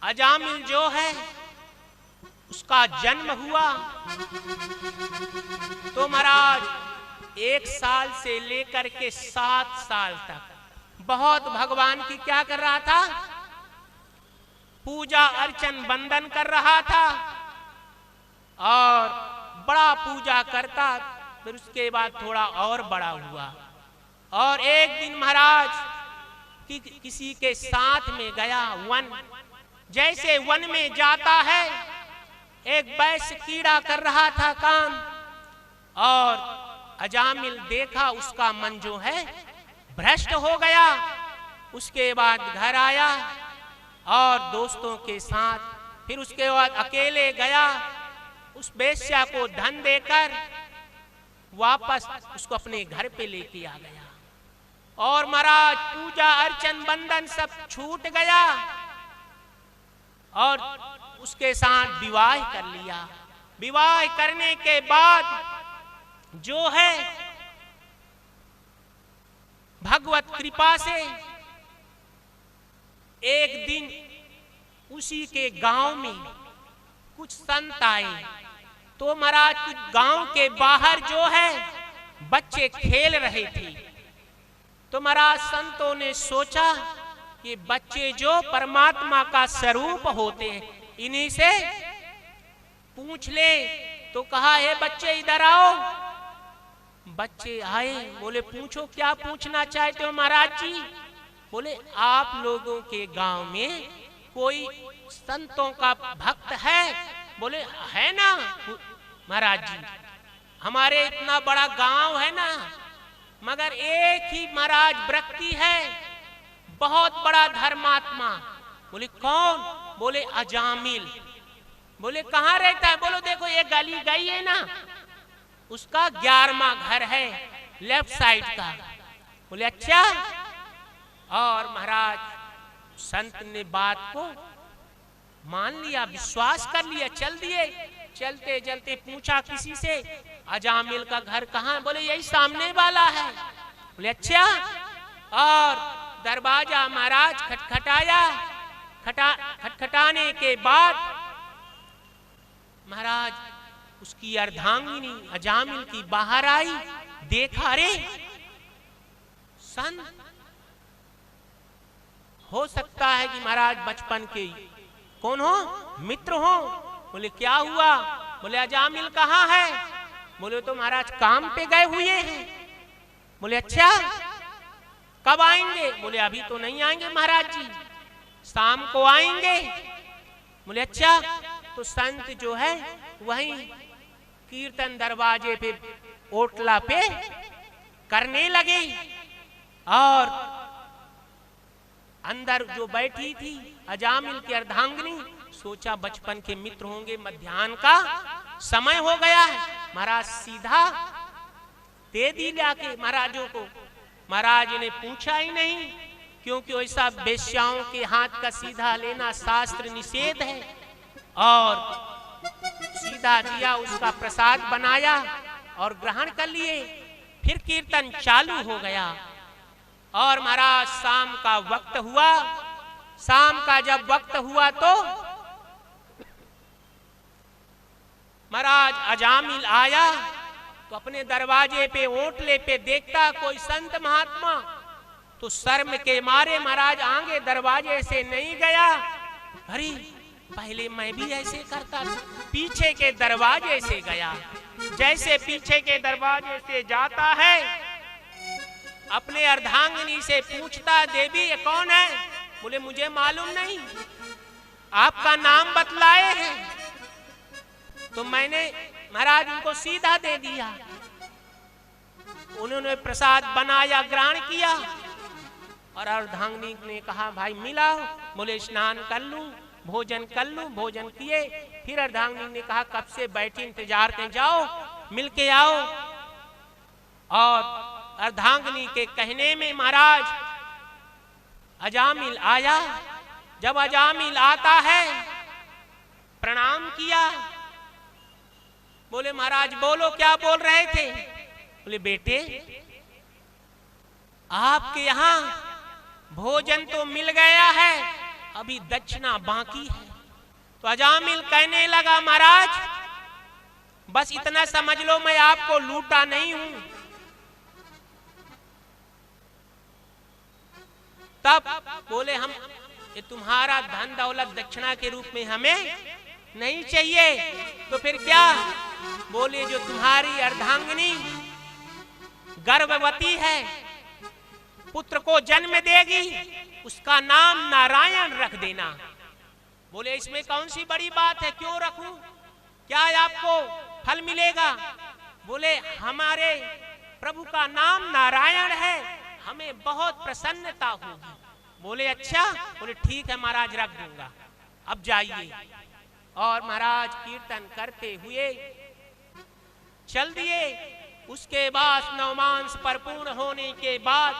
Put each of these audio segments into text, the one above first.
अजामिल जो है उसका जन्म हुआ तो महाराज 1 साल से लेकर के 7 साल तक बहुत भगवान की क्या कर रहा था? पूजा अर्चन वंदन कर रहा था और बड़ा पूजा करता। फिर उसके बाद थोड़ा और बड़ा हुआ और एक दिन महाराज किसी के साथ में गया वन। जैसे वन में जाता है, एक वैश्य कीड़ा कर रहा था काम और अजामिल देखा, उसका मन जो है भ्रष्ट हो गया। उसके बाद घर आया और दोस्तों के साथ, फिर उसके बाद अकेले गया, उस वेश्या को धन देकर वापस उसको अपने घर पे लेके आ गया और महाराज पूजा अर्चन बंधन सब छूट गया और उसके साथ विवाह कर लिया। विवाह करने के बाद जो है भगवत कृपा से एक दिन उसी के गांव में कुछ संत आए। तो महाराज कुछ गांव के बाहर जो है बच्चे खेल रहे थे। तो महाराज संतों ने सोचा कि बच्चे जो परमात्मा का स्वरूप होते हैं, इन्हीं से पूछ ले। तो कहा, हे बच्चे इधर आओ। बच्चे आए, बोले पूछो, क्या पूछना चाहते हो महाराज जी? बोले आप लोगों के गांव में कोई संतों का भक्त है? बोले है ना महाराज जी, हमारे इतना बड़ा गांव है ना, मगर एक ही महाराज व्यक्ति है, बहुत बड़ा धर्मात्मा। बोले कौन? बोले अजामिल। बोले कहाँ रहता है? बोलो देखो ये गली गई है ना, उसका 11वां घर है लेफ्ट साइड का। बोले अच्छा। और महाराज संत ने बात को मान लिया, विश्वास कर लिया, चल दिए। चलते चलते पूछा किसी से, अजामिल का घर कहाँ है? बोले यही सामने वाला है। बोले अच्छा। और दरवाजा महाराज खटखटाया। खटखटाने के बाद महाराज उसकी अर्धांगिनी अजामिल की बाहर आई। देखा, रे संत हो सकता है कि महाराज बचपन के कौन हो, मित्र हो। बोले क्या हुआ? बोले अजामिल कहाँ है? बोले तो महाराज काम पे गए हुए हैं। बोले अच्छा, कब आएंगे? बोले अभी तो नहीं आएंगे महाराज जी, शाम को आएंगे। बोले अच्छा। तो संत जो है वहीं कीर्तन दरवाजे पे ओटला पे करने लगे और अंदर जो बैठी थी अजामिल की अर्धांगिनी, सोचा बचपन के मित्र होंगे, मध्याह्न का समय हो गया है। महाराज सीधा दे दी जाके महाराजों को। महाराज ने पूछा ही नहीं, क्योंकि वैसा वेश्याओं के हाथ का सीधा लेना शास्त्र निषेध है। और सीधा दिया, उसका प्रसाद बनाया और ग्रहण कर लिए। फिर कीर्तन चालू हो गया और महाराज शाम का वक्त हुआ। शाम का जब वक्त हुआ तो महाराज अजामिल आया तो अपने दरवाजे पे ओटले पे देखता कोई संत महात्मा, तो शर्म के मारे महाराज आगे दरवाजे से नहीं गया। अरे पहले मैं भी ऐसे करता था, पीछे के दरवाजे से गया। जैसे पीछे के दरवाजे से जाता है, अपने अर्धांगिनी से पूछता, देवी ये कौन है? बोले मुझे मालूम नहीं, आपका नाम बतलाए हैं। तो मैंने महाराज उनको सीधा दे दिया। उन्होंने प्रसाद बनाया, ग्रहण किया और अर्धांगिनी ने कहा भाई मिलाओ। बोले स्नान कर लूं, भोजन कर लूं। भोजन किए। फिर अर्धांगिनी ने कहा कब से बैठी इंतजार कर, जाओ मिल के आओ। और अर्धांगिनी के कहने में महाराज अजामिल आया। जब अजामिल आता है, प्रणाम किया। बोले महाराज बोलो, क्या बोल रहे थे? बोले बेटे आपके यहाँ भोजन तो मिल गया है, अभी दक्षिणा बाकी है। तो अजामिल कहने लगा, महाराज बस इतना समझ लो, मैं आपको लूटा नहीं हूं। तब बोले, हम ये तुम्हारा धन दौलत दक्षिणा के रूप में हमें नहीं चाहिए, तो फिर क्या? बोले, जो तुम्हारी अर्धांगिनी गर्भवती है, पुत्र को जन्म देगी, उसका नाम नारायण रख देना। बोले, इसमें कौन सी बड़ी बात है, क्यों रखूं, क्या आपको फल मिलेगा? बोले, हमारे प्रभु का नाम नारायण है, हमें बहुत प्रसन्नता होगी। बोले, अच्छा। बोले, ठीक है महाराज, रख दूंगा, अब जाइए। और महाराज कीर्तन करते हुए चल दिए। उसके बाद नवमांस परिपूर्ण होने के बाद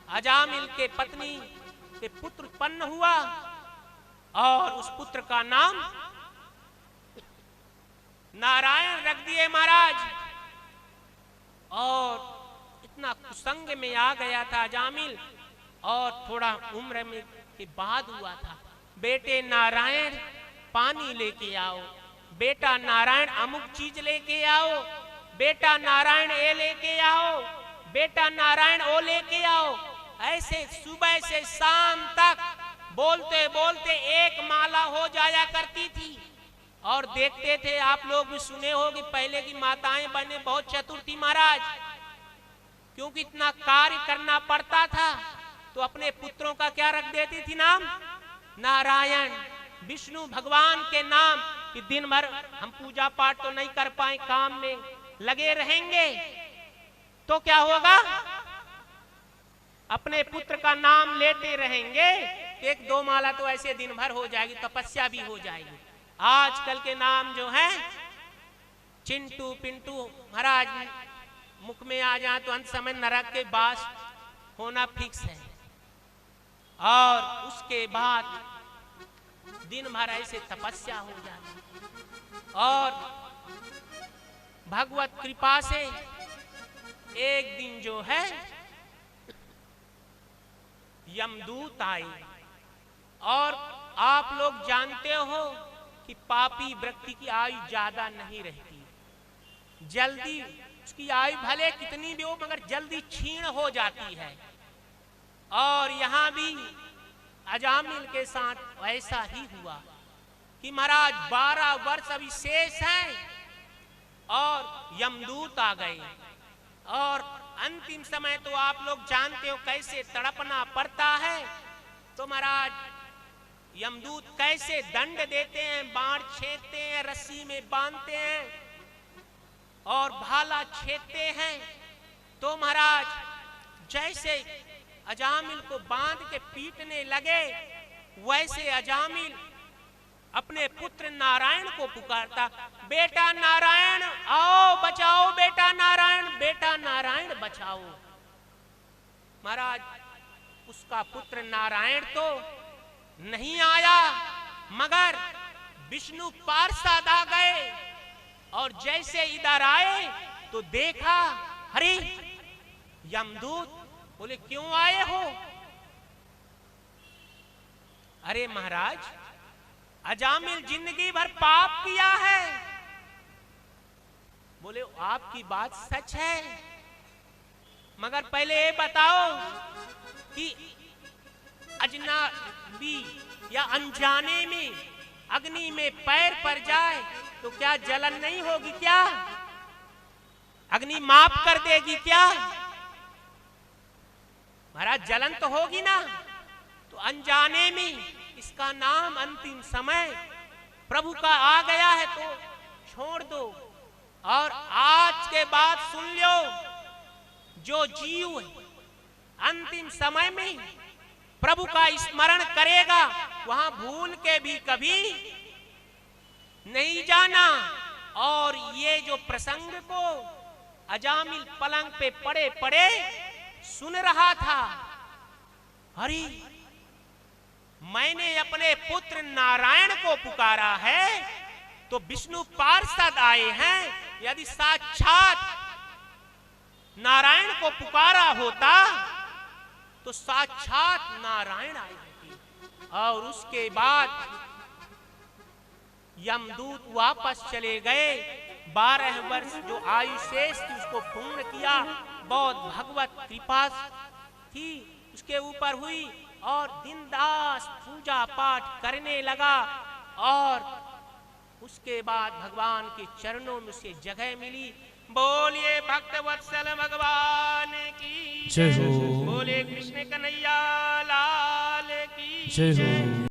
अजामिल के पत्नी के पुत्र उत्पन्न हुआ और उस पुत्र का नाम नारायण रख दिए महाराज। और इतना कुसंग में आ गया था अजामिल, और थोड़ा उम्र में के बाद हुआ था। बेटे नारायण पानी लेके आओ, बेटा नारायण अमुक चीज लेके आओ, बेटा नारायण ए लेके आओ, बेटा नारायण ओ लेके आओ। ऐसे सुबह से शाम तक बोलते बोलते एक माला हो जाया करती थी। और देखते थे, आप लोग भी सुने होंगे, पहले की माताएं बहनें बहुत चतुर थी महाराज, क्योंकि इतना कार्य करना पड़ता था, तो अपने पुत्रों का क्या रख देती थी नाम? नारायण। विष्णु भगवान के नाम कि दिन भर हम पूजा पाठ तो नहीं कर पाए, काम में लगे रहेंगे, तो क्या होगा? अपने पुत्र का नाम लेते रहेंगे, एक दो माला तो ऐसे दिन भर हो जाएगी, तपस्या भी हो जाएगी। आजकल के नाम जो है चिंटू पिंटू, महाराज मुख में आ जाए तो अंत समय नरक के बास होना फिक्स है। और उसके बाद दिन भर ऐसे तपस्या हो जाती। और भगवत कृपा से एक दिन जो है यमदूत आए। और आप लोग जानते हो कि पापी व्यक्ति की आयु ज्यादा नहीं रहती, जल्दी उसकी आयु भले कितनी भी हो मगर जल्दी क्षीण हो जाती है। और यहाँ भी अजामिल के साथ ऐसा ही हुआ कि महाराज 12 वर्ष अभी शेष हैं और यमदूत आ गए। और अंतिम समय तो आप लोग जानते हो कैसे तड़पना पड़ता है। तो महाराज यमदूत कैसे दंड देते हैं, बाण छेदते हैं, रस्सी में बांधते हैं और भाला छेदते हैं। तो महाराज जैसे अजामिल को बांध के पीटने लगे, वैसे अजामिल अपने पुत्र नारायण को पुकारता, बेटा नारायण आओ बचाओ, बेटा नारायण, बेटा नारायण बचाओ। महाराज उसका पुत्र नारायण तो नहीं आया, मगर विष्णु पार्षद आ गए। और जैसे इधर आए तो देखा, अरे यमदूत। बोले, क्यों आए हो? अरे महाराज अजामिल जिंदगी भर पाप किया है। बोले, आपकी बात सच है, मगर पहले ये बताओ कि अजनबी या अनजाने में अग्नि में पैर पड़ जाए तो क्या जलन नहीं होगी? क्या अग्नि माफ कर देगी क्या? महाराज जलन तो होगी ना। तो अनजाने में इसका नाम अंतिम समय प्रभु का आ गया है तो छोड़ दो। और आज के बाद सुन लो, जो जीव अंतिम समय में प्रभु का स्मरण करेगा वहां भूल के भी कभी नहीं जाना। और ये जो प्रसंग को अजामिल पलंग पे पड़े पड़े सुन रहा था, अरे मैंने अपने पुत्र नारायण को पुकारा है तो विष्णु पार्षद आए हैं। यदि साक्षात नारायण को पुकारा होता तो साक्षात नारायण आए होते। और उसके बाद यमदूत वापस चले गए। 12 वर्ष जो आयु शेष थी उसको पूर्ण किया। बहुत भगवत कृपा थी उसके ऊपर हुई और दिनदास पूजा पाठ करने लगा और उसके बाद भगवान के चरणों में से जगह मिली। बोलिए भक्त वत्सल भगवान की जय हो। बोले कृष्ण कन्हैया लाल की जय हो।